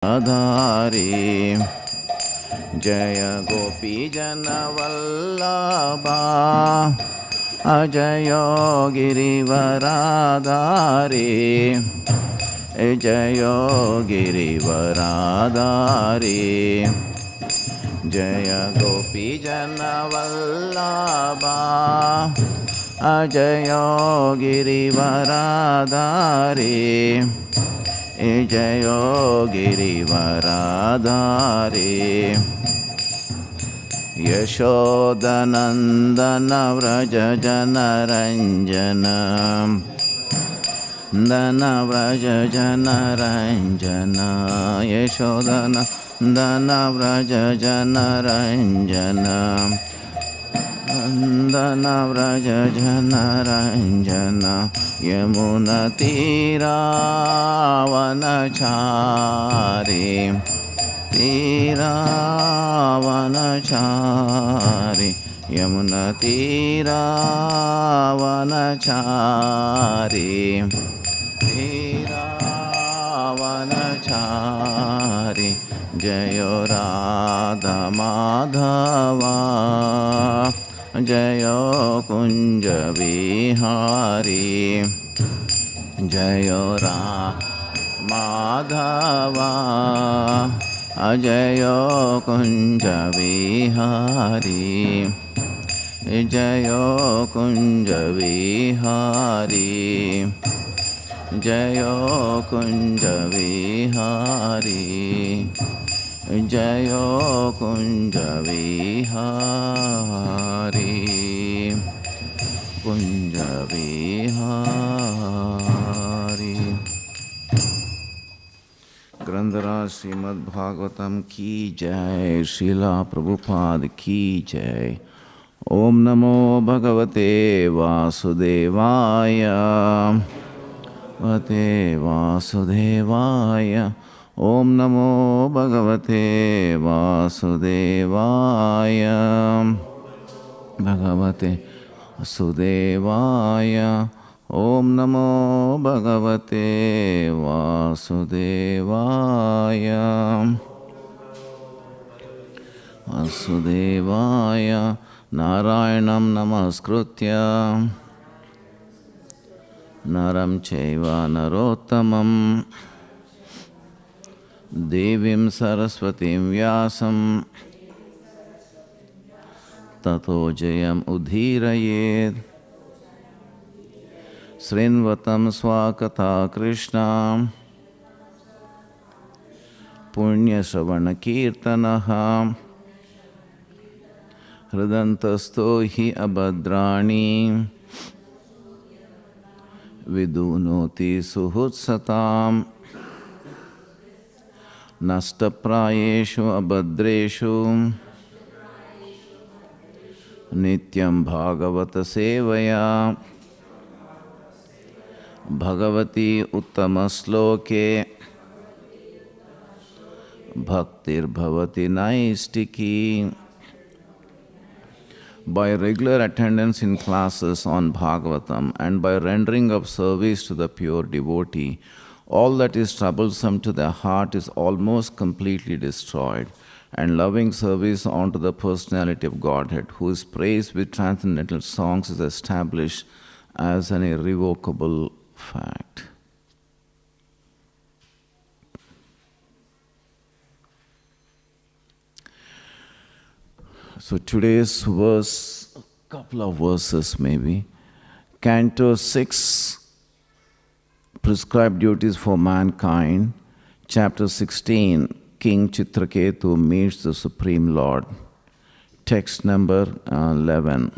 Adhari Jaya Gopi Jana Vallabha Ajayo Girivaradhari Jayo Girivaradhari Jaya Gopi Jana Vallabha Ajayo Girivaradhari Jayo Girivaradhari Yashodanandana Vraja Janaranjana Dana Vraja Janaranjana Yashodana Vraja Janaranjana Dana Vraja Janaranjana Yamuna Tira Vanachari Tira Vanachari Yamuna Tira Vanachari Tira Vanachari Jayo Radha Madhava Jayo Kunja Vihari Jayo Radha Madhava Jayo Kunja Vihari Jayo Kunja Vihari Jayo Kunja Vihari Jayo Kunja Vihari Kunja Vihari. Grandhara Śrīmad Bhāgavatam ki jai, Srila Prabhupada ki jai. Om Namo Bhagavate Vasudevaya Bhagavate Vasudevaya Om Namo Bhagavate Vasudevaya Bhagavate Vasudevaya Om Namo Bhagavate Vasudevaya Vasudevaya Narayanam Namaskritya Naram Chaiva Narottamam Devim Saraswatim Vyasam Tato Jayam Udhirayed Srinvatam Swakatha Krishna Punya Shravana Kirtanaha Hridantasto hi abhadrani Vidunoti suhutsatam Nastaprayeshu abhadreshu Nityam Bhagavata Sevaya Bhagavati Uttamasloke Bhaktir Bhavati Naistiki. By regular attendance in classes on Bhagavatam and by rendering of service to the pure devotee, all that is troublesome to the heart is almost completely destroyed, and loving service unto the personality of Godhead, who is praised with transcendental songs, is established as an irrevocable fact. So today's verse, a couple of verses maybe. Canto 6, Prescribed Duties for Mankind. Chapter 16, King Chitraketu meets the Supreme Lord. Text number 11.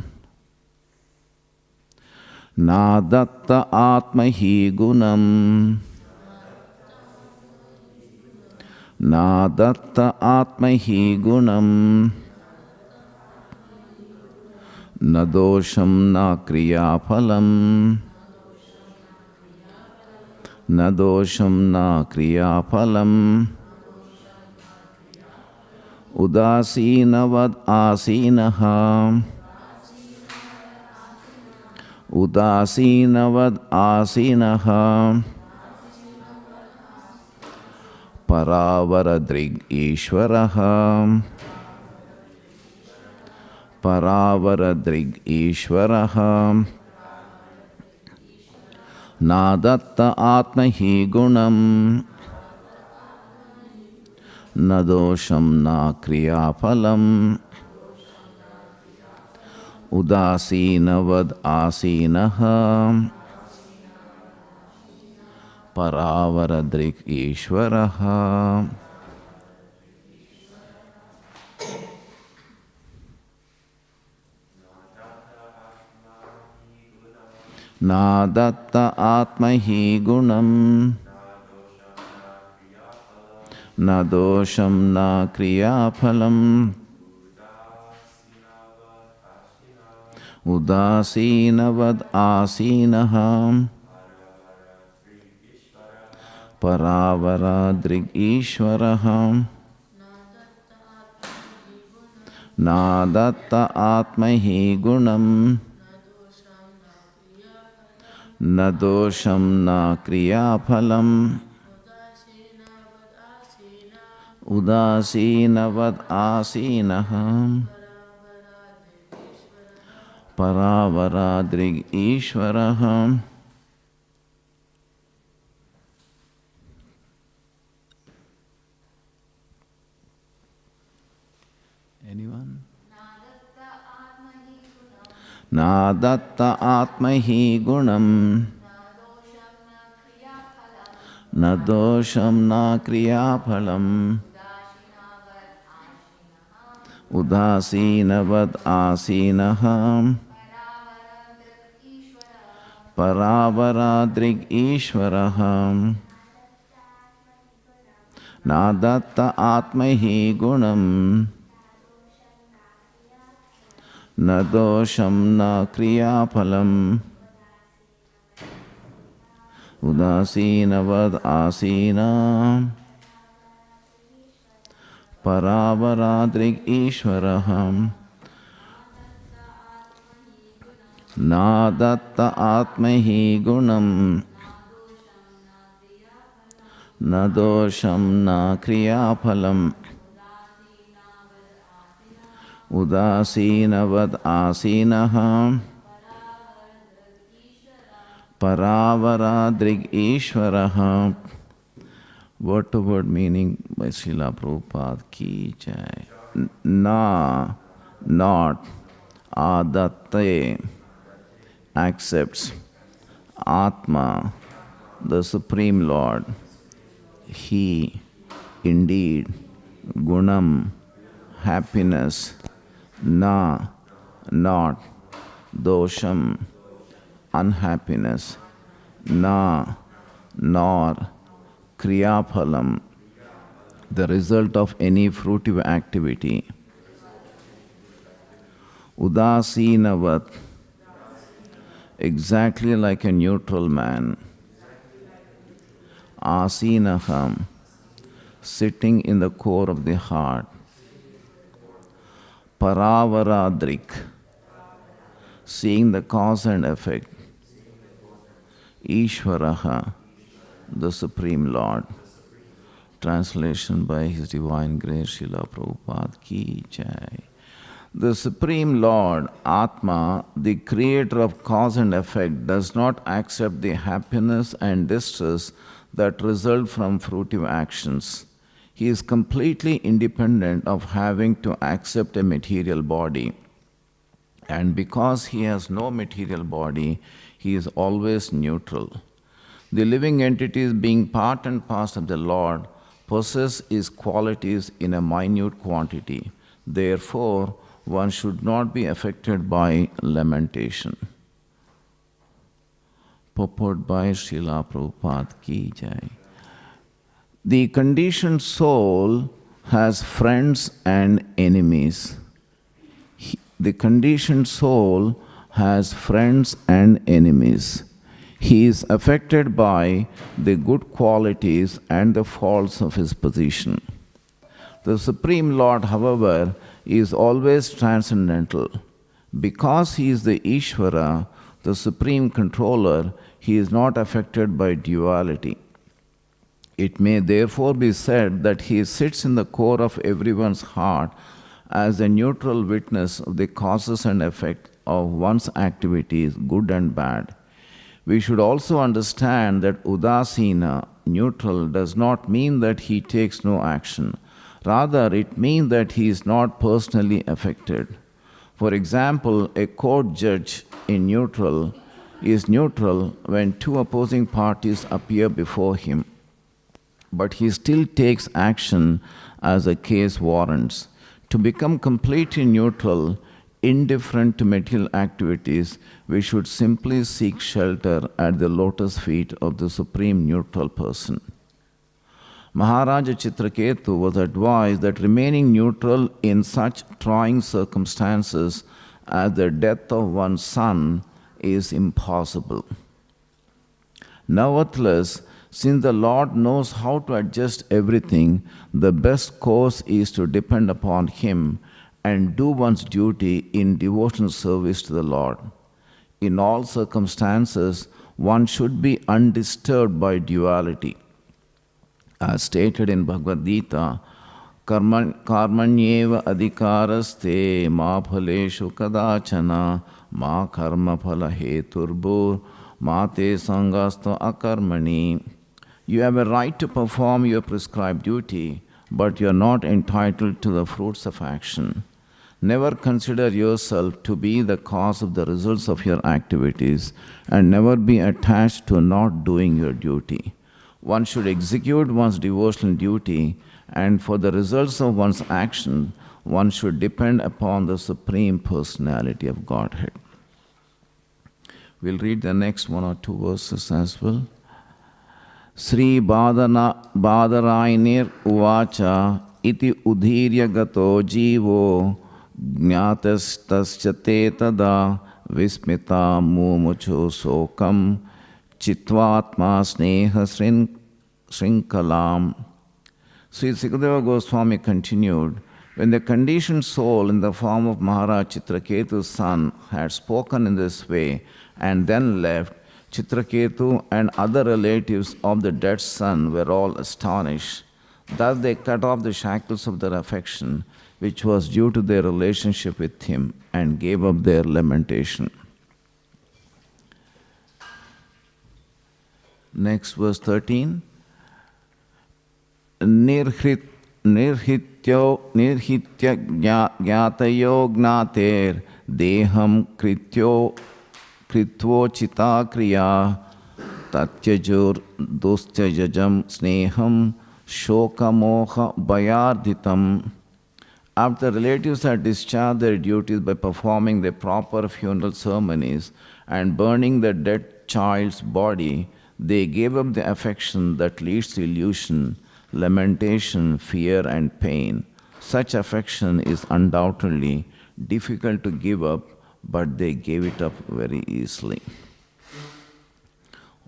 Nadatta atmahi gunam Nadatta atmahi gunam Nadosham na kriyaphalam Nadosham na kriyaphalam Udasinavad asinaha Udasinavad asinaha Paravaradrig Ishvaraha. Paravaradrig Ishvaraha. Nadatta Atmahi Gunam. Nadosham na kriyaphalam. Udasinavad asinaha. Paravaradrik Ishvaraha. Nadatta Atmahi Gunam. Nadosham na kriyaphalam. Udasinavad asinaha. Paravaradrig Ishvaraha. Nadatta Atmahi Gunam. Nadosham na kriyaphalam. Udasinavad asinaha. Paravaradrig Ishvaraha. Anyone? Nadatta Atmahi Gunam. Nadosham na kriyaphalam. Udasinavad asinaha. Paravaradrig Ishvaraha. Nadatta Atmahi Gunam. Nadosham na kriyaphalam. Udasinavad asina. Paravaradrig Ishvaraha. Nadatta Atmahi Gunam. Nadosham na kriyaphalam. Udasinavad asinaha. Paravaradrig Ishvaraha. Word to word meaning by Srila Prabhupada ki jai. Na, not, adatte, accepts, Atma, the Supreme Lord, He, indeed, Gunam, happiness, na, not, dosham, unhappiness, na, nor, kriyaphalam, the result of any fruitive activity. Udasinavat, exactly like a neutral man. Asinaham, sitting in the core of the heart. Paravaradrik, seeing the cause and effect. Ishvaraha, the Supreme Lord. Translation by His Divine Grace Srila Prabhupada ki jai. The Supreme Lord, Atma, the creator of cause and effect, does not accept the happiness and distress that result from fruitive actions. He is completely independent of having to accept a material body. And because he has no material body, he is always neutral. The living entities, being part and parcel of the Lord, possess his qualities in a minute quantity. Therefore, one should not be affected by lamentation. Purport by Srila Prabhupada ki jai. The conditioned soul has friends and enemies. The conditioned soul has friends and enemies. He is affected by the good qualities and the faults of his position. The Supreme Lord, however, is always transcendental. Because he is the Ishvara, the Supreme Controller, he is not affected by duality. It may therefore be said that he sits in the core of everyone's heart as a neutral witness of the causes and effects of one's activities, good and bad. We should also understand that udasina, neutral, does not mean that he takes no action. Rather, it means that he is not personally affected. For example, a court judge is neutral when two opposing parties appear before him, but he still takes action as the case warrants. To become completely neutral, indifferent to material activities, we should simply seek shelter at the lotus feet of the Supreme Neutral Person. Maharaja Chitraketu was advised that remaining neutral in such trying circumstances as the death of one's son is impossible. Nevertheless, since the Lord knows how to adjust everything, the best course is to depend upon Him and do one's duty in devotional service to the Lord. In all circumstances, one should be undisturbed by duality. As stated in Bhagavad Gita, karmanyeva adhikaraste ma phaleshu kadachana ma karma phala heturbur ma te sangasto akarmani. You have a right to perform your prescribed duty, but you are not entitled to the fruits of action. Never consider yourself to be the cause of the results of your activities, and never be attached to not doing your duty. One should execute one's devotional duty, and for the results of one's action, one should depend upon the Supreme Personality of Godhead. We'll read the next one or two verses as well. Sri Badarainir Uvacha iti udhirya gato jivo jnatastasya tada vismita mumucho sokam chitvatma sneha srinkalam. Sri Sukadeva Goswami continued, when the conditioned soul in the form of Maharaj Chitraketu's son had spoken in this way and then left, Chitraketu and other relatives of the dead son were all astonished. Thus they cut off the shackles of their affection, which was due to their relationship with him, and gave up their lamentation. Next, verse 13. Nirhitya gyatayo gnater deham kritvo chita kriya tatyajur dustyajam sneham shokamoha bayardhitam. After relatives had discharged their duties by performing the proper funeral ceremonies and burning the dead child's body, they gave up the affection that leads to illusion, lamentation, fear, and pain. Such affection is undoubtedly difficult to give up, but they gave it up very easily.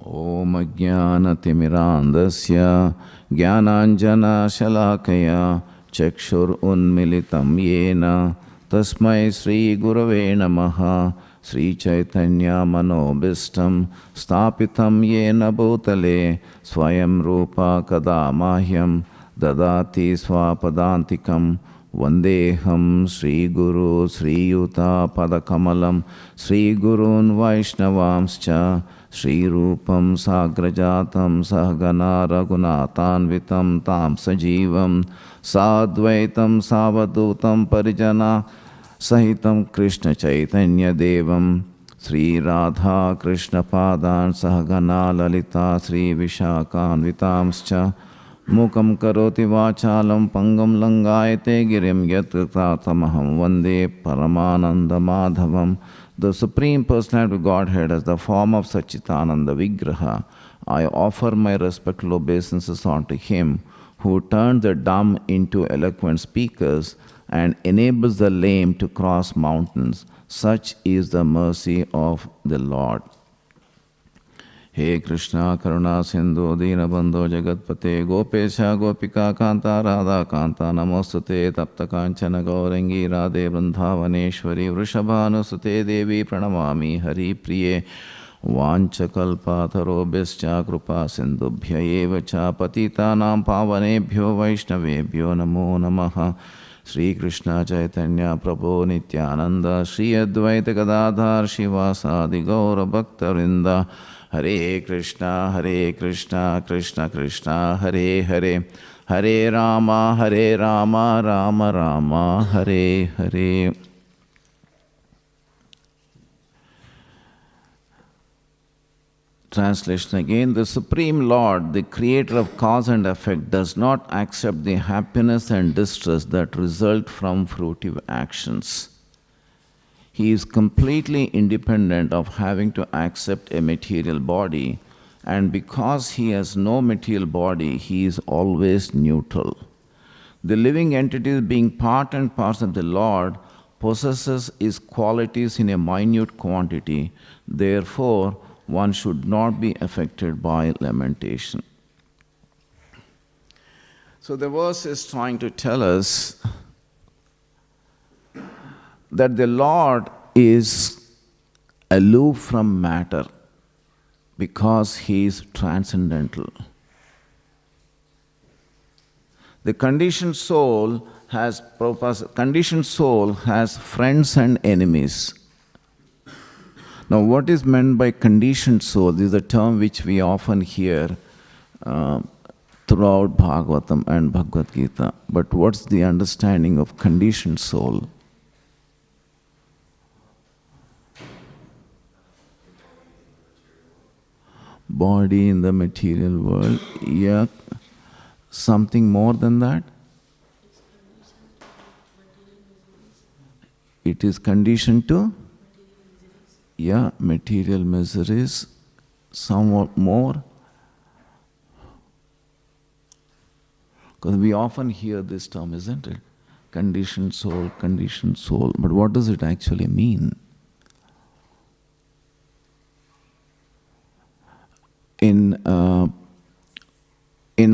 Om Ajnana Timirandasya Jnananjana Shalakaya Chakshur Unmilitam Yena Tasmai Sri Gurave Namaha Sri Chaitanya Manobhistam Stapitam Yena Bhutale Swayam Rupa Kadamahyam Dadati Swapadantikam Vandeham Sri Guru Sri Yuta Padakamalam Sri Gurun Vaishnavamscha Sri Rupam Sagrajatam Sahagana Raghunathanvitam Tam Sajivam Sadvaitam Savadutam Parijana Sahitam Krishna Chaitanya Devam Sri Radha Krishna Padan Sahagana Lalita Sri Vishakhanvitamscha Mukam Karoti Vachalam Pangam Langayate Girim Yatratamaham Vande Paramananda Madhavam. The Supreme Personality of Godhead as the form of Sachitananda Vigraha, I offer my respectful obeisances unto Him who turns the dumb into eloquent speakers and enables the lame to cross mountains. Such is the mercy of the Lord. He Krishna Karuna Sindhu Dinabandho Jagatpate Gopesha Gopika Kanta Radha Kanta Namostute Tapta Kanchana Gaurangi Radhe Vrindhavaneshwari Vrishabhanusute Devi Pranamami Hari Priye Vanchakalpatarobhyascha kripa sindubhya eva cha patitanam pavanebhyo vaishnavebhyo namo namaha. Sri Krishna Chaitanya Prabhu Nityananda Sri Advaita Gadadhar Shivasadi Gaura Bhaktarinda. Hare Krishna Krishna Krishna Hare Hare, Hare Rama Rama Rama Hare Hare. Translation again. The Supreme Lord, the creator of cause and effect, does not accept the happiness and distress that result from fruitive actions. He is completely independent of having to accept a material body, and because he has no material body, he is always neutral. The living entity, being part and parcel of the Lord, possesses his qualities in a minute quantity. Therefore, one should not be affected by lamentation. So the verse is trying to tell us that the Lord is aloof from matter because he is transcendental. The conditioned soul has friends and enemies. Now, what is meant by conditioned soul? This is a term which we often hear throughout Bhagavatam and Bhagavad Gita. But what's the understanding of conditioned soul? Body in the material world. Yeah. Something more than that? It is conditioned to? Yeah, material miseries, somewhat more. Because we often hear this term, isn't it? Conditioned soul, conditioned soul. But what does it actually mean? In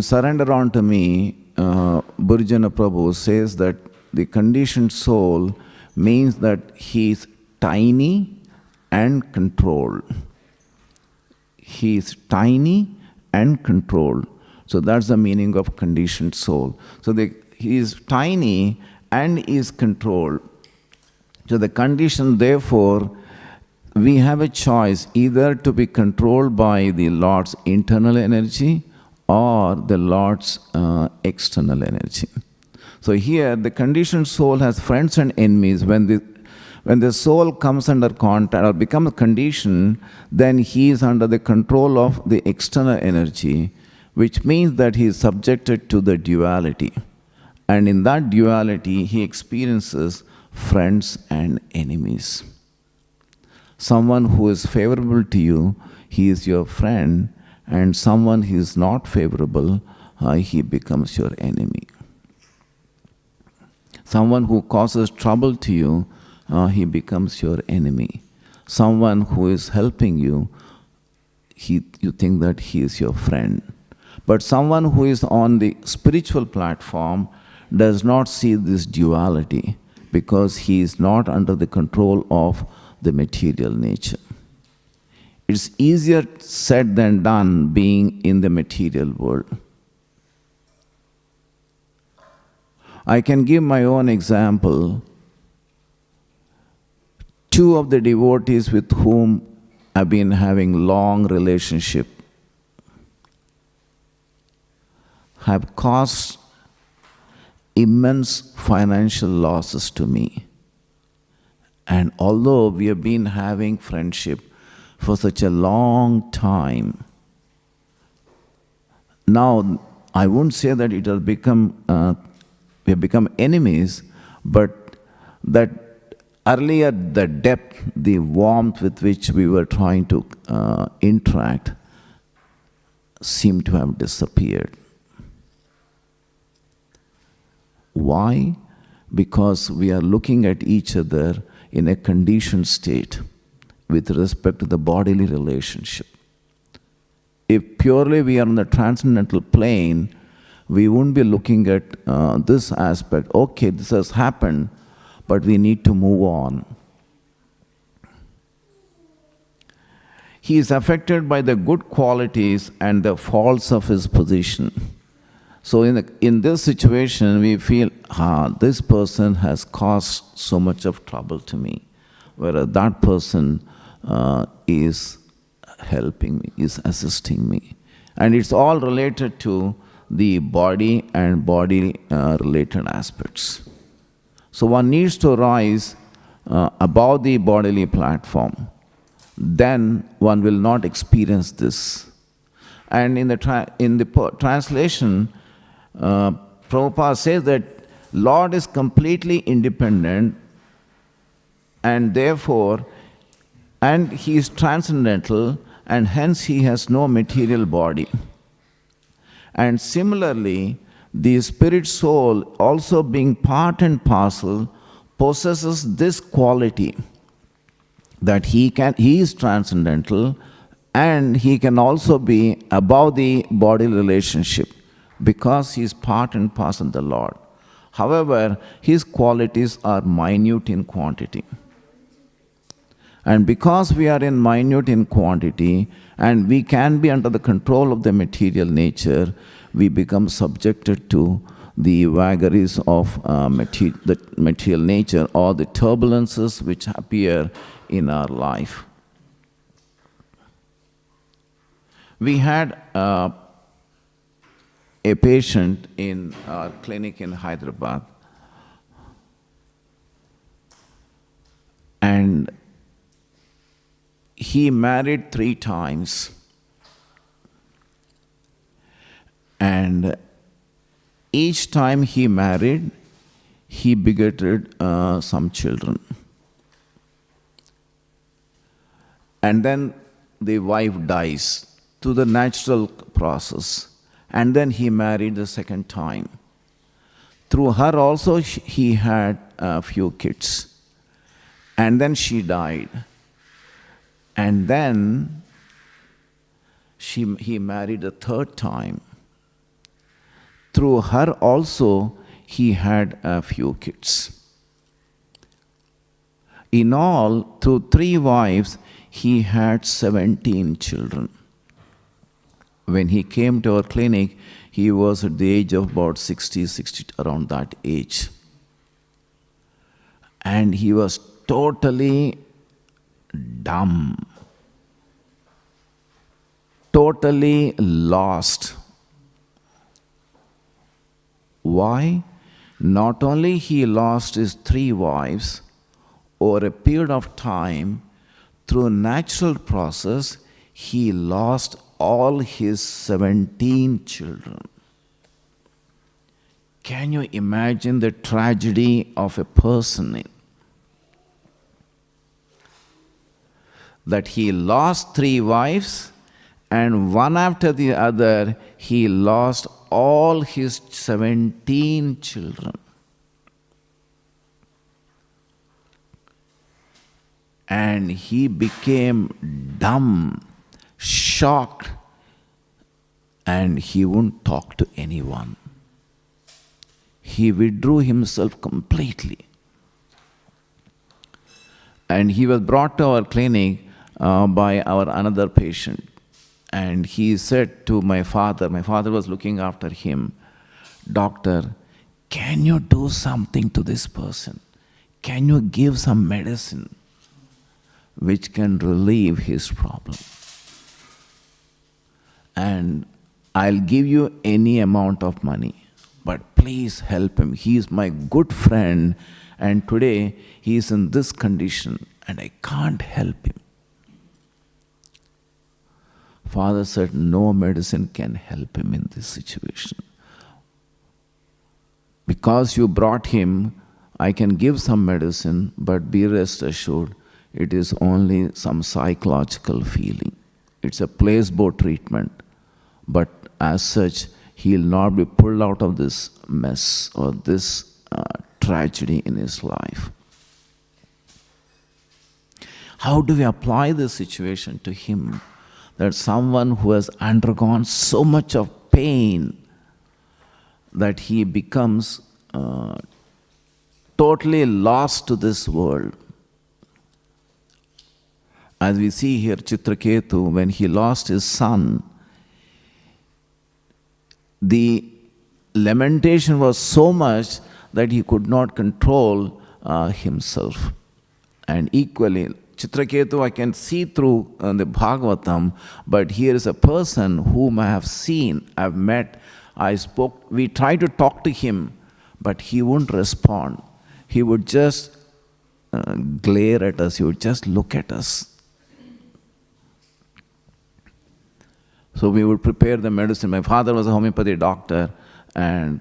Surrender Unto Me, Burjana Prabhu says that the conditioned soul means that he is tiny and controlled. He is tiny and controlled. So that's the meaning of conditioned soul. So he is tiny and is controlled. So the condition, therefore, we have a choice either to be controlled by the Lord's internal energy or the Lord's external energy. So here, the conditioned soul has friends and enemies. When the soul comes under contact or becomes conditioned, then he is under the control of the external energy, which means that he is subjected to the duality. And in that duality, he experiences friends and enemies. Someone who is favorable to you, he is your friend, and someone who is not favorable, he becomes your enemy. Someone who causes trouble to you, he becomes your enemy. Someone who is helping you, you think that he is your friend. But someone who is on the spiritual platform does not see this duality because he is not under the control of the material nature. It's easier said than done being in the material world. I can give my own example. Two of the devotees with whom I've been having long relationship have caused immense financial losses to me. And although we have been having friendship for such a long time, now I won't say that it has become, we have become enemies, but that earlier the depth, the warmth with which we were trying to interact seemed to have disappeared. Why? Because we are looking at each other in a conditioned state with respect to the bodily relationship. If purely we are on the transcendental plane, we won't be looking at this aspect. Okay, this has happened, but we need to move on. he is affected by the good qualities and the faults of his position. So in this situation, we feel, this person has caused so much of trouble to me, whereas that person is helping me, is assisting me. And it's all related to the body and body-related aspects. So one needs to rise above the bodily platform. Then one will not experience this. And in the translation, Prabhupada says that Lord is completely independent, and therefore, and he is transcendental, and hence he has no material body. And similarly, the spirit soul, also being part and parcel, possesses this quality that he is transcendental, and he can also be above the body relationship because he is part and parcel of the Lord. However, his qualities are minute in quantity. And because we are minute in quantity, and we can be under the control of the material nature, we become subjected to the vagaries of the material nature, or the turbulences which appear in our life. We had a patient in our clinic in Hyderabad, and he married 3 times, and each time he married, he begetted some children. And then the wife dies through the natural process, and then he married the second time. Through her also he had a few kids, and then she died. And then he married a 3rd time. Through her also he had a few kids. In all, through 3 wives, he had 17 children. When he came to our clinic, he was at the age of about 60, around that age. And he was totally dumb, totally lost. Why? Not only he lost his 3 wives, over a period of time, through a natural process, he lost all his 17 children. Can you imagine the tragedy of a person? That he lost 3 wives, and one after the other, he lost all his 17 children. And he became dumb, shocked, and he wouldn't talk to anyone. He withdrew himself completely. And he was brought to our clinic by our another patient. And he said to my father was looking after him, "Doctor, can you do something to this person? Can you give some medicine which can relieve his problem? And I'll give you any amount of money, but please help him. He is my good friend, and today he is in this condition, and I can't help him." Father said, "No medicine can help him in this situation. Because you brought him, I can give some medicine, but be rest assured, it is only some psychological feeling. It's a placebo treatment, but as such, he'll not be pulled out of this mess or this tragedy in his life." How do we apply this situation to him? That someone who has undergone so much of pain that he becomes totally lost to this world. As we see here, Chitraketu, when he lost his son, the lamentation was so much that he could not control himself. And equally, Chitraketu I can see through the Bhagavatam, but here is a person whom I have seen, I have met, I spoke, we tried to talk to him, but he wouldn't respond. He would just glare at us, he would just look at us. So we would prepare the medicine. My father was a homeopathy doctor, and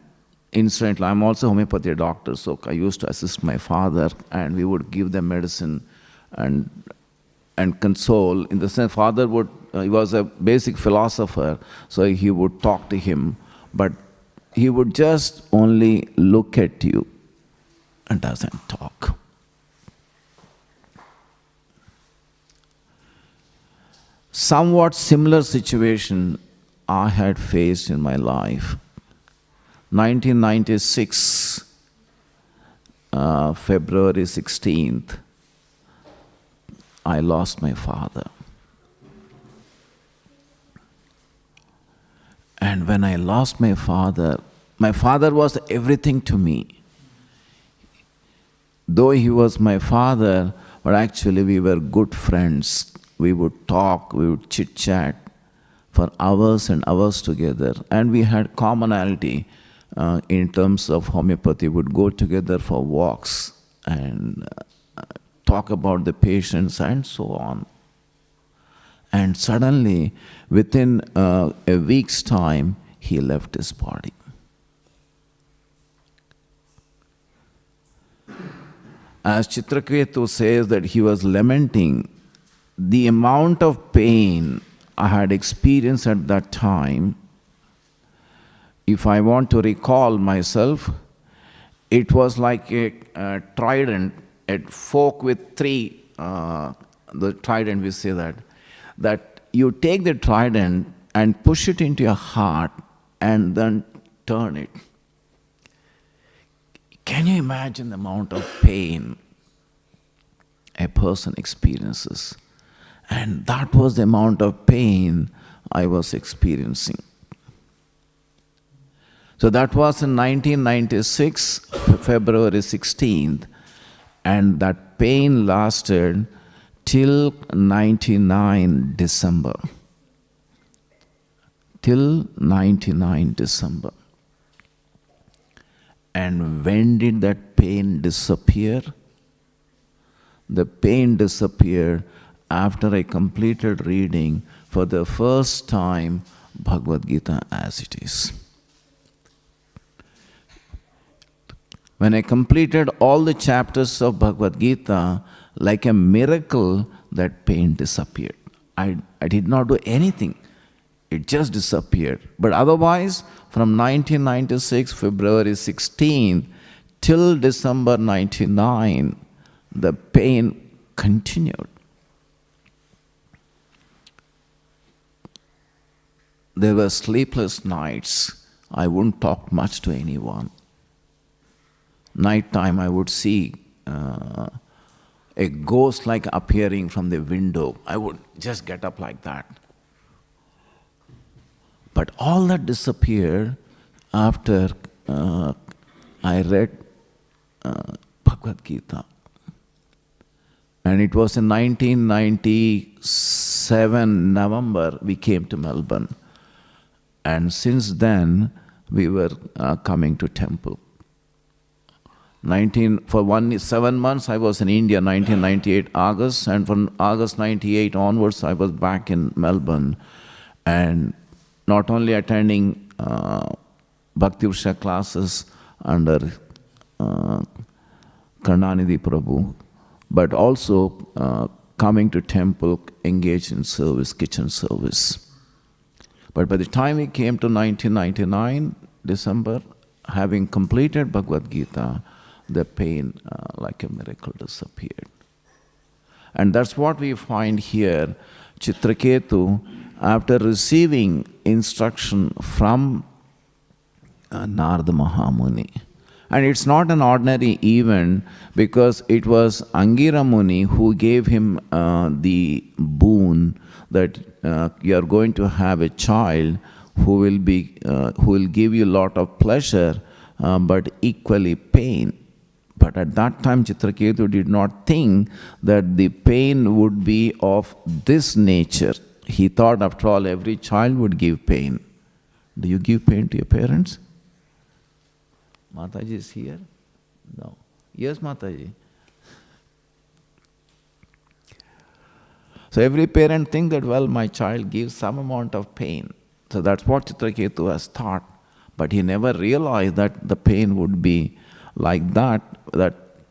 incidentally, I'm also a homeopathy doctor, so I used to assist my father, and we would give them medicine and console. In the sense, father would, he was a basic philosopher, so he would talk to him, but he would just only look at you and doesn't talk. Somewhat similar situation I had faced in my life. 1996, February 16th, I lost my father. And when I lost my father was everything to me. Though he was my father, but actually we were good friends. We would talk, we would chit-chat for hours and hours together. And we had commonality in terms of homeopathy. We would go together for walks and talk about the patients and so on. And suddenly, within a week's time, he left his body. As Chitraketu says that he was lamenting, the amount of pain I had experienced at that time, if I want to recall myself, it was like a trident, a fork with three, the trident we say that you take the trident and push it into your heart and then turn it. Can you imagine the amount of pain a person experiences? And that was the amount of pain I was experiencing. So that was in 1996, February 16th, and that pain lasted till 99 December. Till 99 December. And when did that pain disappear? The pain disappeared after I completed reading for the first time Bhagavad Gita as it is. When I completed all the chapters of Bhagavad Gita, like a miracle, that pain disappeared. I did not do anything. It just disappeared. But otherwise, from 1996, February 16, till December 99, the pain continued. There were sleepless nights. I wouldn't talk much to anyone. Nighttime, I would see a ghost like appearing from the window. I would just get up like that. But all that disappeared after I read Bhagavad Gita. And it was in 1997, November, we came to Melbourne. And since then, we were coming to temple. 7 months I was in India, 1998 August, and from August 98 onwards I was back in Melbourne, and not only attending Bhaktivedanta classes under Karnanidhi Prabhu, but also coming to temple, engaged in service, kitchen service. But by the time we came to 1999, December, having completed Bhagavad Gita, the pain, like a miracle, disappeared. And that's what we find here. Chitraketu, after receiving instruction from Narada Mahamuni, And it's not an ordinary event because it was Angira Muni who gave him the boon that you are going to have a child who will give you a lot of pleasure, but equally pain. But at that time, Chitraketu did not think that the pain would be of this nature. He thought, after all, every child would give pain. Do you give pain to your parents? Mataji is here? No. Yes, Mataji. So every parent thinks that, well, my child gives some amount of pain. So that's what Chitraketu has thought. But he never realized that the pain would be like that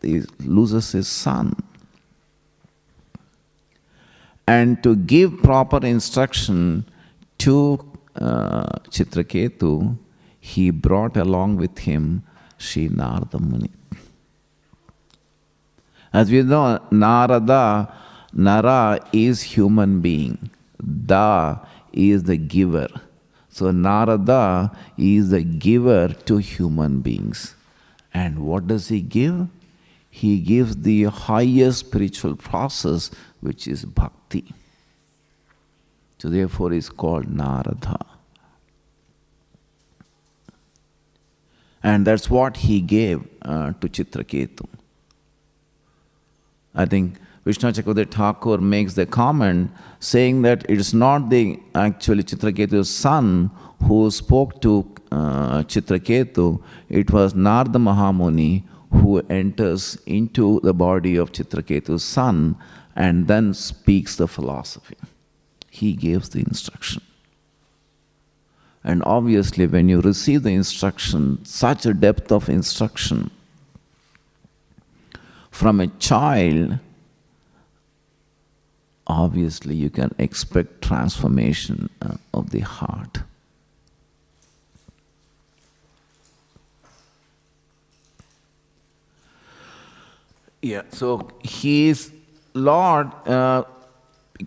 he loses his son. And to give proper instruction to Chitraketu, he brought along with him Sri Narada Muni. As we know, Nara is human being. Da is the giver. So Narada is the giver to human beings. And what does he give? He gives the highest spiritual process, which is bhakti. So therefore he is called Narada. And that's what he gave to Chitraketu. I think Vishnu Chakravarti Thakur makes the comment saying that it's not the actually Chitraketu's son who spoke to Chitraketu, it was Narada Mahamuni who enters into the body of Chitraketu's son and then speaks the philosophy. He gives the instruction. And obviously when you receive the instruction, such a depth of instruction from a child, obviously you can expect transformation of the heart. Yeah, so he is Lord,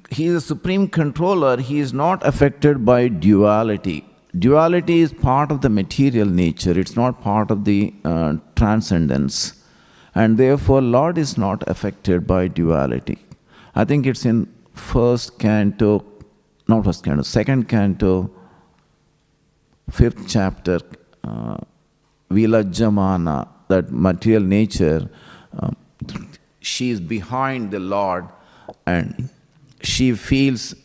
he is the supreme controller, he is not affected by duality. Duality is part of the material nature, it's not part of the transcendence. And therefore, Lord is not affected by duality. I think it's in second canto, 5th chapter, Vilajamana, that material nature, she is behind the Lord and she feels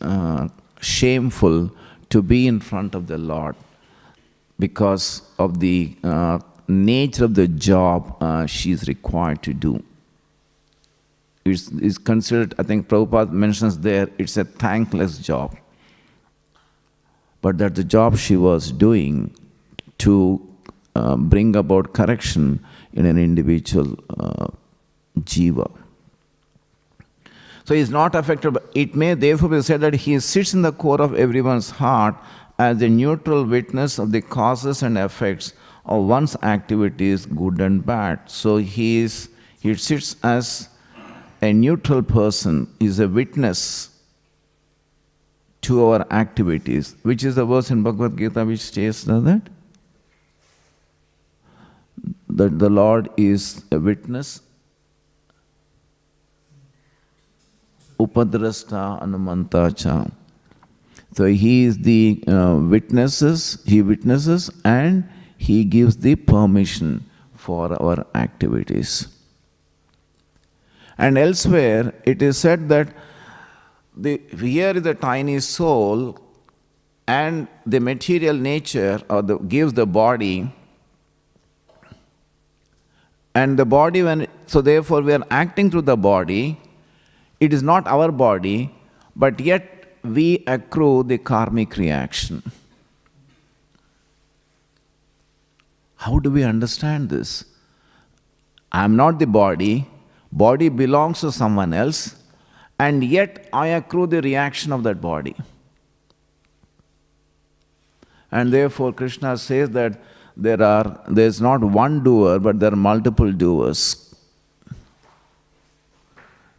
shameful to be in front of the Lord because of the nature of the job she is required to do. It's considered, I think Prabhupada mentions there, it's a thankless job. But that's the job she was doing to bring about correction in an individual jiva. So he is not affected by, it may therefore be said that he sits in the core of everyone's heart as a neutral witness of the causes and effects of one's activities, good and bad. So he sits as a neutral person, is a witness to our activities, which is the verse in Bhagavad Gita which states that the Lord is a witness. Upadrasta Anumanta Cha. So he is the he witnesses and he gives the permission for our activities. And elsewhere it is said that here is the tiny soul and the material nature gives the body, and the body so therefore we are acting through the body. It is not our body, but yet we accrue the karmic reaction. How do we understand this? I am not the body belongs to someone else, and yet I accrue the reaction of that body. And therefore Krishna says that there is not one doer, but there are multiple doers.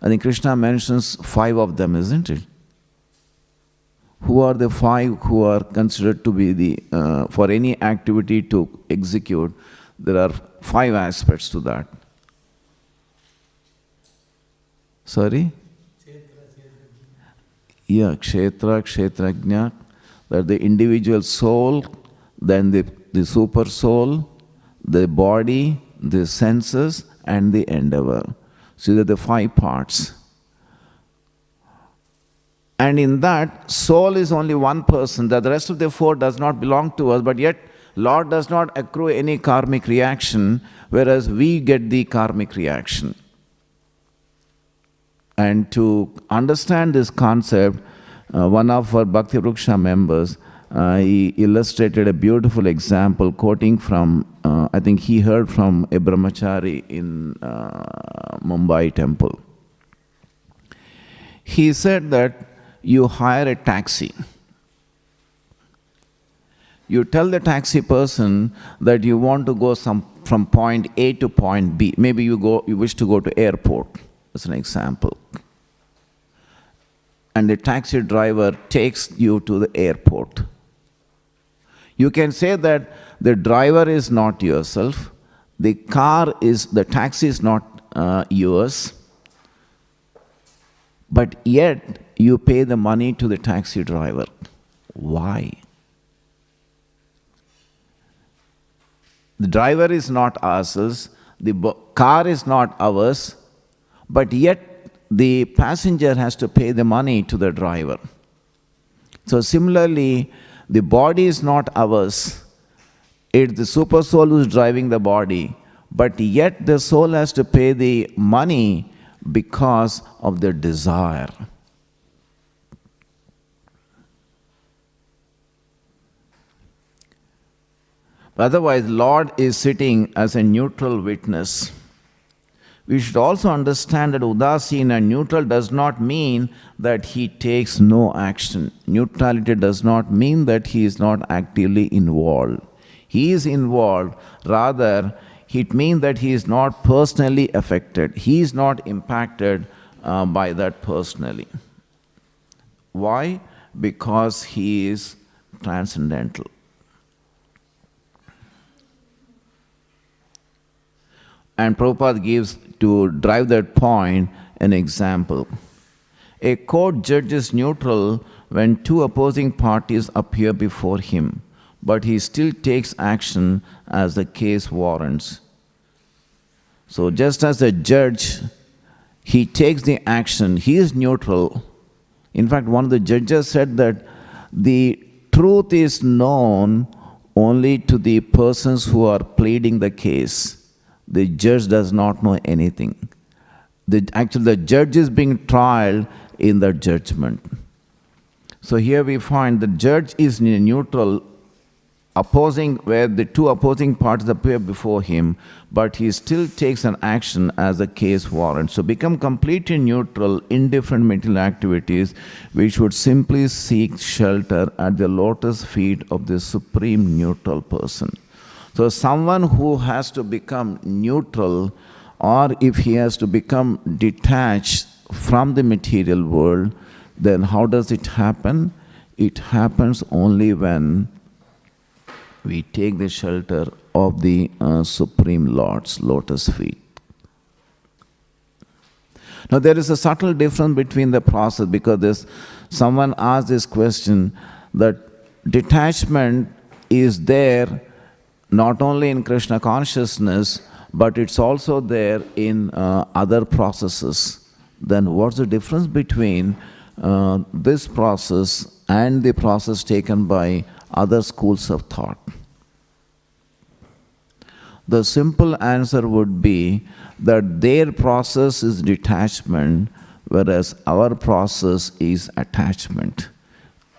I think Krishna mentions 5 of them, isn't it? Who are the 5 who are considered to be for any activity to execute? There are 5 aspects to that. Sorry? Yeah, Kshetra, Kshetrajna, that the individual soul, then the super soul, the body, the senses, and the endeavor. So these are the 5 parts. And in that, soul is only one person, that the rest of the 4 does not belong to us, but yet Lord does not accrue any karmic reaction, whereas we get the karmic reaction. And to understand this concept, one of our Bhakti Vriksha members, he illustrated a beautiful example quoting from, I think he heard from a brahmachari in Mumbai temple. He said that you hire a taxi. You tell the taxi person that you want to go from point A to point B. Maybe you wish to go to airport, as an example. And the taxi driver takes you to the airport. You can say that the driver is not yourself, the taxi is not yours, but yet you pay the money to the taxi driver. Why? The driver is not ours, the car is not ours, but yet the passenger has to pay the money to the driver. So similarly, the body is not ours. It's the super soul who's driving the body, but yet the soul has to pay the money because of their desire. Otherwise, Lord is sitting as a neutral witness. We should also understand that Udasina, neutral, does not mean that he takes no action. Neutrality does not mean that he is not actively involved. He is involved, rather, it means that he is not personally affected. He is not impacted by that personally. Why? Because he is transcendental. And Prabhupada gives, to drive that point, an example. A court judge is neutral when 2 opposing parties appear before him, but he still takes action as the case warrants. So just as a judge, he takes the action, he is neutral. In fact, one of the judges said that the truth is known only to the persons who are pleading the case. The judge does not know anything. Actually, the judge is being trialed in the judgment. So here we find the judge is neutral, where the 2 opposing parties appear before him, but he still takes an action as the case warrants. So become completely neutral, indifferent material activities, we should simply seek shelter at the lotus feet of the supreme neutral person. So someone who has to become neutral, or if he has to become detached from the material world, then how does it happen? It happens only when we take the shelter of the Supreme Lord's lotus feet. Now there is a subtle difference between the process, because someone asked this question, that detachment is there not only in Krishna consciousness, but it's also there in other processes. Then what's the difference between this process and the process taken by other schools of thought? The simple answer would be that their process is detachment, whereas our process is attachment.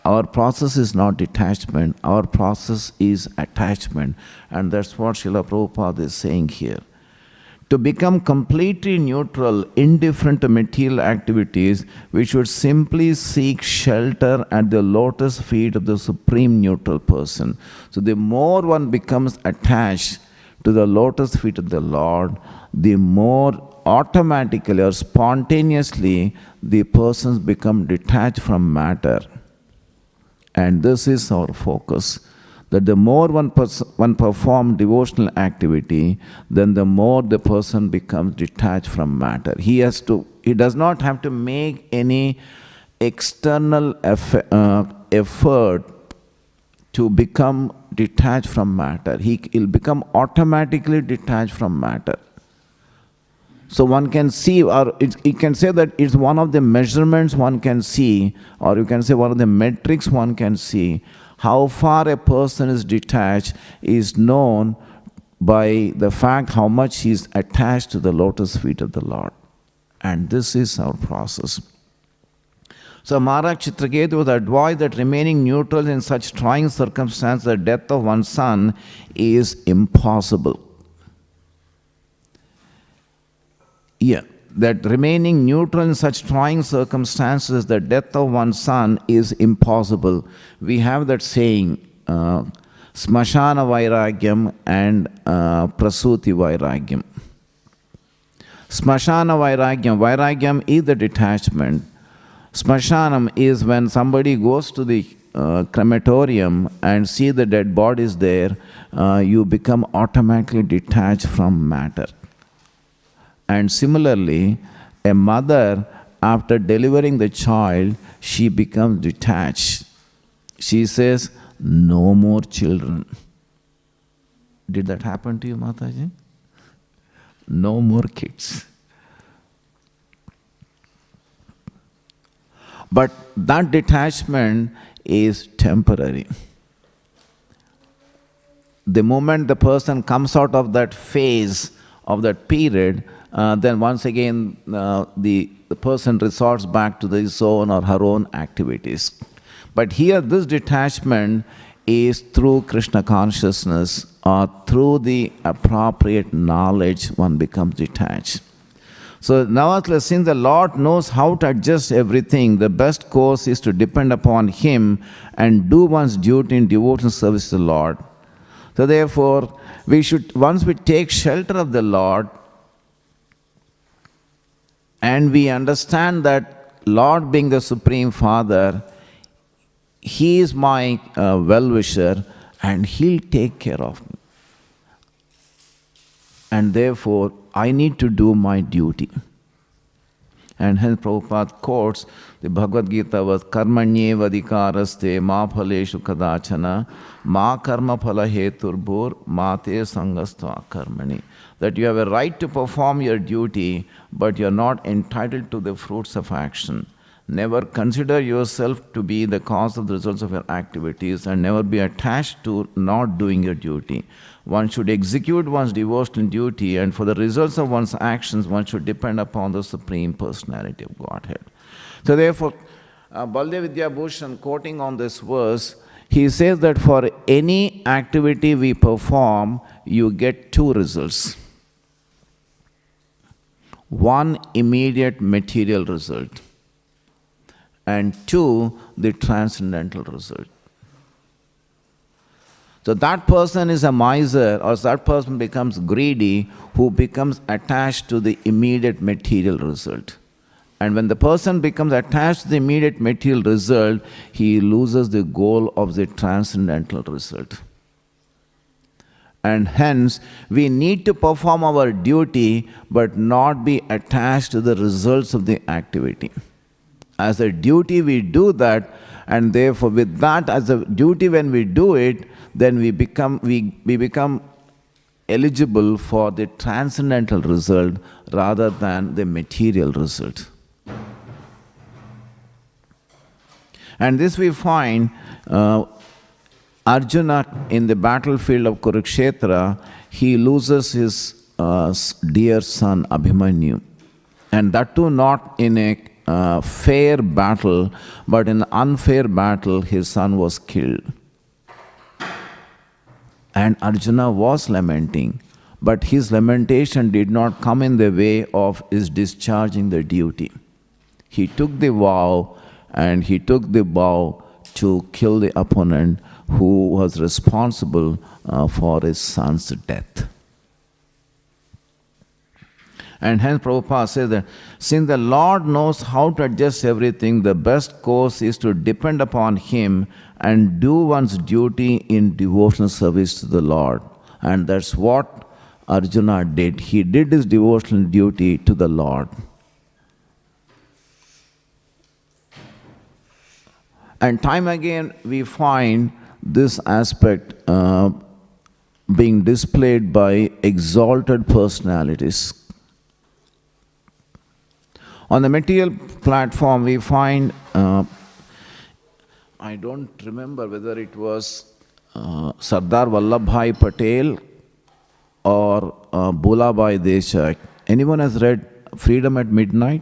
Our process is not detachment, our process is attachment. And that's what Srila Prabhupada is saying here. To become completely neutral, indifferent to material activities, we should simply seek shelter at the lotus feet of the supreme neutral person. So the more one becomes attached to the lotus feet of the Lord, the more automatically or spontaneously the persons become detached from matter. And this is our focus. That the more one performs devotional activity, then the more the person becomes detached from matter. He does not have to make any external effort to become detached from matter. He'll become automatically detached from matter. So one can see, or you can say that it's one of the measurements one can see, or you can say one of the metrics one can see. How far a person is detached is known by the fact how much he is attached to the lotus feet of the Lord. And this is our process. So Maharaj Chitraketu was advised that remaining neutral in such trying circumstances, the death of one's son, is impossible. Yeah, that remaining neutral in such trying circumstances, the death of one's son is impossible. We have that saying, Smashana Vairagyam and Prasuti Vairagyam. Smashana Vairagyam is the detachment. Smashanam is when somebody goes to the crematorium and see the dead bodies there, you become automatically detached from matter. And similarly, a mother, after delivering the child, she becomes detached. She says, no more children. Did that happen to you, Mataji? No more kids. But that detachment is temporary. The moment the person comes out of that phase, of that period, then once again the person resorts back to his own or her own activities. But here this detachment is through Krishna consciousness or through the appropriate knowledge one becomes detached. So nevertheless, since the Lord knows how to adjust everything, the best course is to depend upon Him and do one's duty in devotional service to the Lord. So therefore, once we take shelter of the Lord, and we understand that Lord being the Supreme Father, He is my well-wisher and He'll take care of me. And therefore, I need to do my duty. And hence Prabhupada quotes the Bhagavad Gita was Karmanyeva adhikaraste ma phaleshu kadachana ma karma phala heturbhur ma te sangastva karmani. That you have a right to perform your duty, but you are not entitled to the fruits of action. Never consider yourself to be the cause of the results of your activities and never be attached to not doing your duty. One should execute one's devotional duty, and for the results of one's actions, one should depend upon the Supreme Personality of Godhead. So therefore, Baldev Vidyabhushan, quoting on this verse, he says that for any activity we perform, you get two results. One, immediate material result, and two, the transcendental result. So that person is a miser, or that person becomes greedy, who becomes attached to the immediate material result. And when the person becomes attached to the immediate material result, he loses the goal of the transcendental result. And hence, we need to perform our duty, but not be attached to the results of the activity. As a duty, we do that, and therefore, with that as a duty, when we do it, then we become eligible for the transcendental result rather than the material result. And this we find Arjuna in the battlefield of Kurukshetra, he loses his dear son Abhimanyu. And that too not in a fair battle, but in an unfair battle, his son was killed. And Arjuna was lamenting, but his lamentation did not come in the way of his discharging the duty. He took the vow, and he took the vow to kill the opponent who was responsible for his son's death. And hence Prabhupada says that since the Lord knows how to adjust everything, the best course is to depend upon Him and do one's duty in devotional service to the Lord. And that's what Arjuna did. He did his devotional duty to the Lord. And time again we find this aspect being displayed by exalted personalities. On the material platform we find, I don't remember whether it was Sardar Vallabhbhai Patel or Bhulabhai Desai. Anyone has read Freedom at Midnight?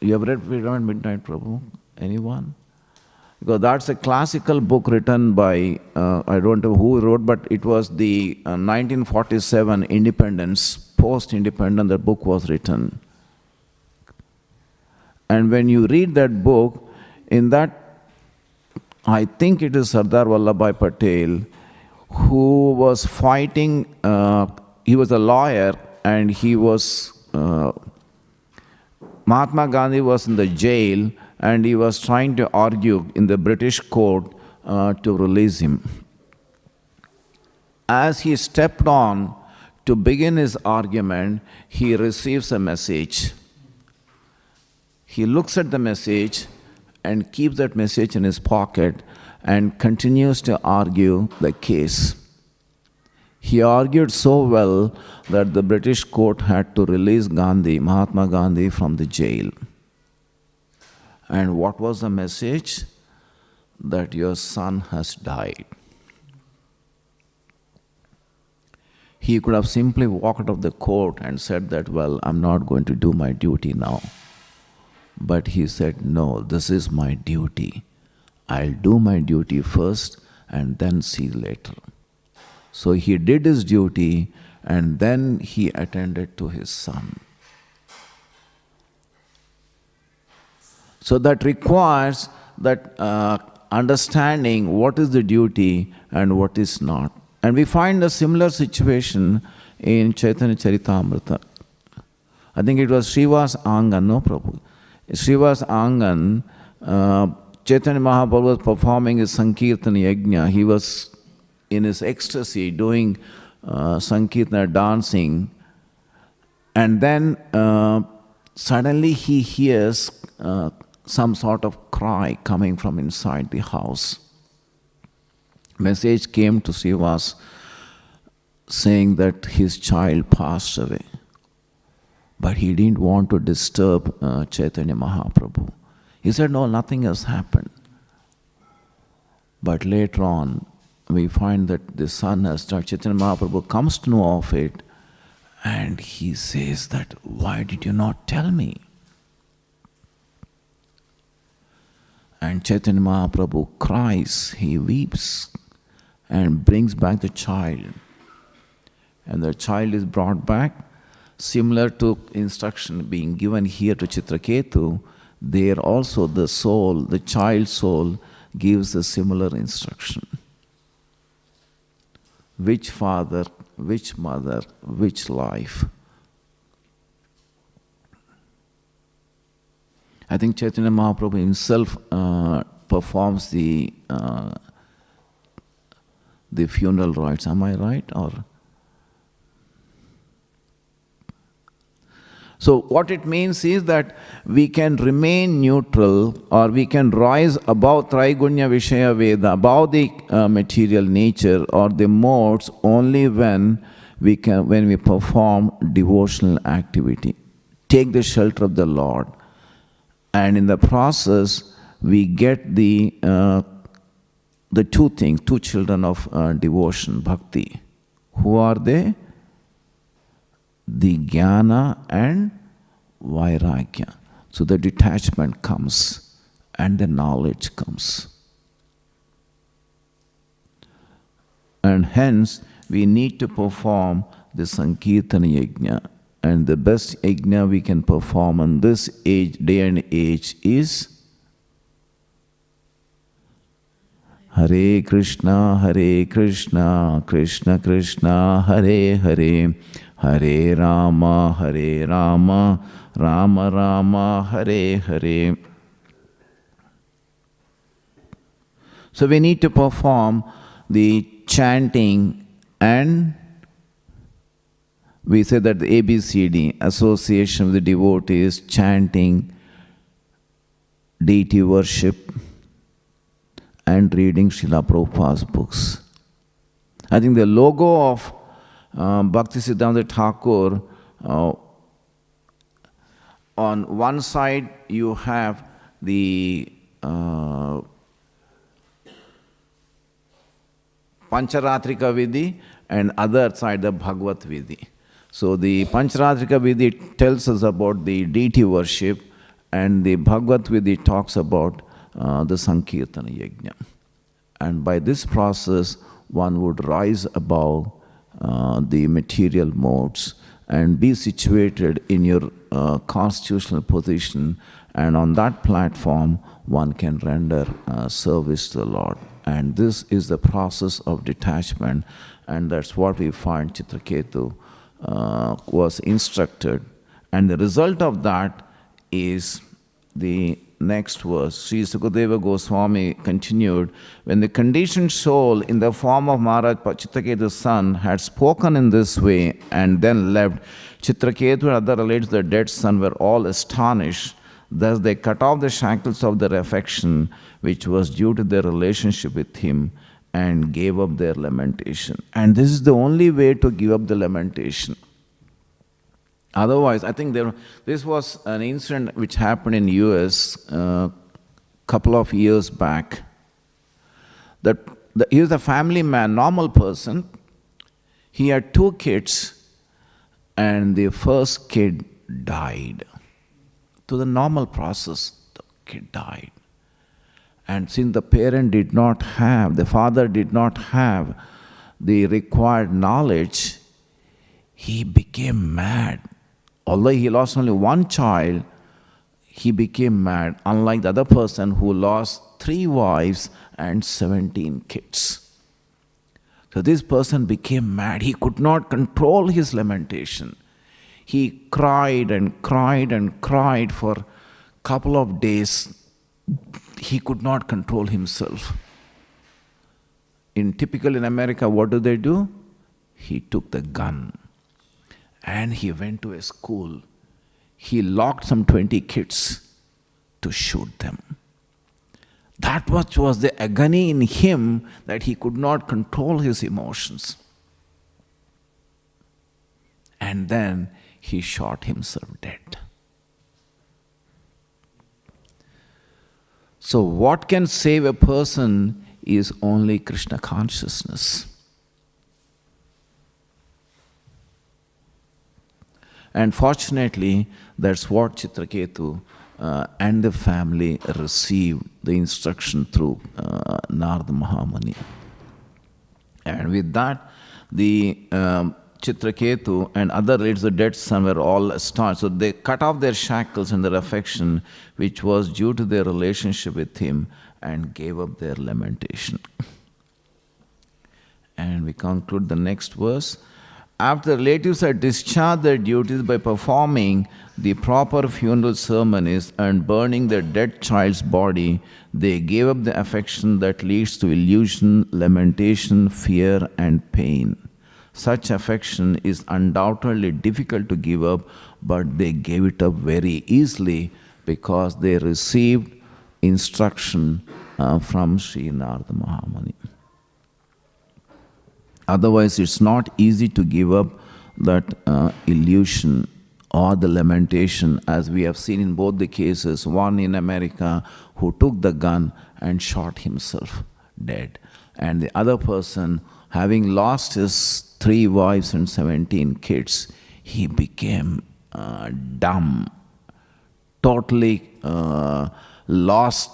You have read Freedom at Midnight, Prabhu? Anyone? Because that's a classical book written by, I don't know who wrote, but it was the 1947 independence, post-independence, the book was written. And when you read that book, in that, I think it is Sardar Vallabhbhai Patel, who was fighting, he was a lawyer, and he was, Mahatma Gandhi was in the jail, and he was trying to argue in the British court to release him. As he stepped on to begin his argument, he receives a message. He looks at the message and keeps that message in his pocket and continues to argue the case. He argued so well that the British court had to release Gandhi, Mahatma Gandhi, from the jail. And what was the message? That your son has died. He could have simply walked out of the court and said that, well, I'm not going to do my duty now. But he said, no, this is my duty. I'll do my duty first and then see later. So he did his duty and then he attended to his son. So that requires that understanding what is the duty and what is not. And we find a similar situation in Chaitanya Charitamrita. I think it was Srivas Angan, no Prabhu? Srivas Angan, Chaitanya Mahaprabhu was performing his Sankirtana Yajna. He was in his ecstasy doing Sankirtana dancing. And then suddenly he hears some sort of cry coming from inside the house. Message came to Srivas saying that his child passed away. But he didn't want to disturb Chaitanya Mahaprabhu. He said, no, nothing has happened. But later on, we find that the son has died. Chaitanya Mahaprabhu comes to know of it and he says that, why did you not tell me? And Chaitanya Mahaprabhu cries, he weeps and brings back the child. And the child is brought back, similar to instruction being given here to Chitraketu. There also the soul, the child's soul, gives a similar instruction. Which father, which mother, which life? I think Chaitanya Mahaprabhu himself performs the funeral rites. Am I right? Or so what it means is that we can remain neutral, or we can rise above Traigunya Vishaya Veda, above the material nature or the modes, only when we perform devotional activity. Take the shelter of the Lord. And in the process, we get the two things, two children of devotion, bhakti. Who are they? The jnana and vairagya. So the detachment comes and the knowledge comes. And hence, we need to perform the Sankirtana Yajna. And the best yajna we can perform in this age, day and age is Hare Krishna, Krishna Krishna, Hare Hare, Hare Rama, Hare Rama, Rama Rama, Hare Hare. So we need to perform the chanting, and we say that the ABCD, association with the devotees, chanting, deity worship, and reading Srila Prabhupada's books. I think the logo of Bhaktisiddhanta Thakur, on one side you have the Pancharatrika Vidhi, and other side the Bhagavad Vidhi. So the Pancharatrika Vidhi tells us about the deity worship, and the Bhagavad Vidhi talks about the Sankirtana Yajna. And by this process, one would rise above the material modes and be situated in your constitutional position, and on that platform one can render service to the Lord. And this is the process of detachment, and that's what we find Chitraketu was instructed. And the result of that is the next verse. Sri Sukadeva Goswami continued, when the conditioned soul in the form of Maharaj Chitraketu's son had spoken in this way and then left, Chitraketu and other relatives of the dead son were all astonished. Thus they cut off the shackles of their affection, which was due to their relationship with him, and gave up their lamentation. And this is the only way to give up the lamentation. Otherwise, I think this was an incident which happened in US a couple of years back. He was a family man, normal person. He had 2 kids, and the first kid died. To the normal process, the kid died. And since the father did not have the required knowledge, he became mad. Although he lost only 1 child, he became mad, unlike the other person who lost 3 wives and 17 kids. So this person became mad. He could not control his lamentation. He cried and cried and cried for a couple of days. He could not control himself. Typical in America, what do? He took the gun and he went to a school. He locked some 20 kids to shoot them. That much was the agony in him that he could not control his emotions. And then he shot himself dead. So what can save a person is only Krishna consciousness. And fortunately, that's what Chitraketu and the family received the instruction through Narada Mahamuni. And with that, the Chitraketu and other relatives of the dead son were all astonished. So they cut off their shackles and their affection, which was due to their relationship with him, and gave up their lamentation. And we conclude the next verse. After the relatives had discharged their duties by performing the proper funeral ceremonies and burning their dead child's body, they gave up the affection that leads to illusion, lamentation, fear, and pain. Such affection is undoubtedly difficult to give up, but they gave it up very easily because they received instruction from Sri Narada Mahamuni. Otherwise, it's not easy to give up that illusion or the lamentation, as we have seen in both the cases, one in America who took the gun and shot himself dead, and the other person, having lost his 3 wives and 17 kids, he became dumb, totally lost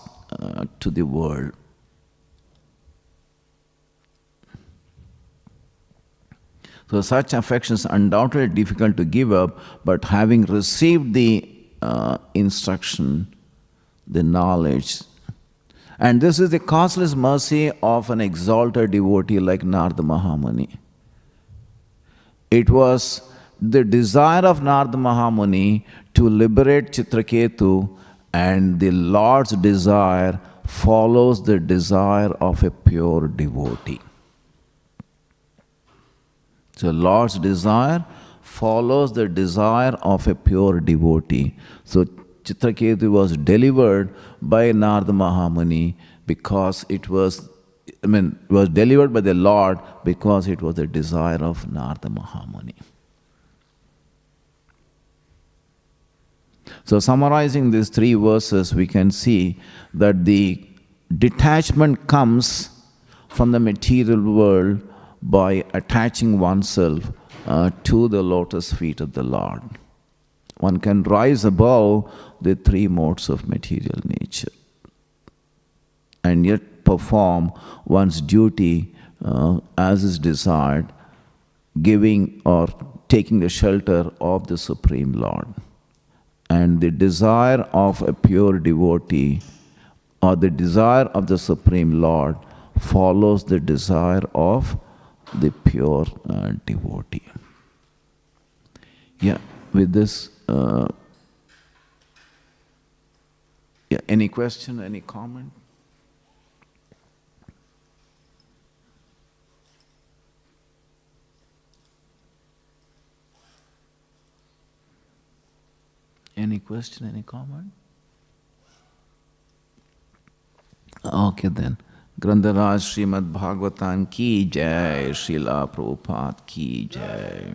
to the world. So such affections are undoubtedly difficult to give up, but having received the instruction, the knowledge, and this is the causeless mercy of an exalted devotee like Narada Mahamuni. It was the desire of Narada Mahamuni to liberate Chitraketu, and the Lord's desire follows the desire of a pure devotee. So Lord's desire follows the desire of a pure devotee. So Chitraketu was delivered by Narada Mahamuni because it was delivered by the Lord because it was the desire of Narada Mahamuni. So summarizing these three verses, we can see that the detachment comes from the material world by attaching oneself to the lotus feet of the Lord. One can rise above the three modes of material nature and yet perform one's duty as is desired, giving or taking the shelter of the Supreme Lord. And the desire of a pure devotee or the desire of the Supreme Lord follows the desire of the pure devotee. Yeah, with this, any question, any comment? Any question, any comment? Okay then. Grandharaj Śrīmad Bhāgavatam ki jai, Srila Prabhupada ki jai.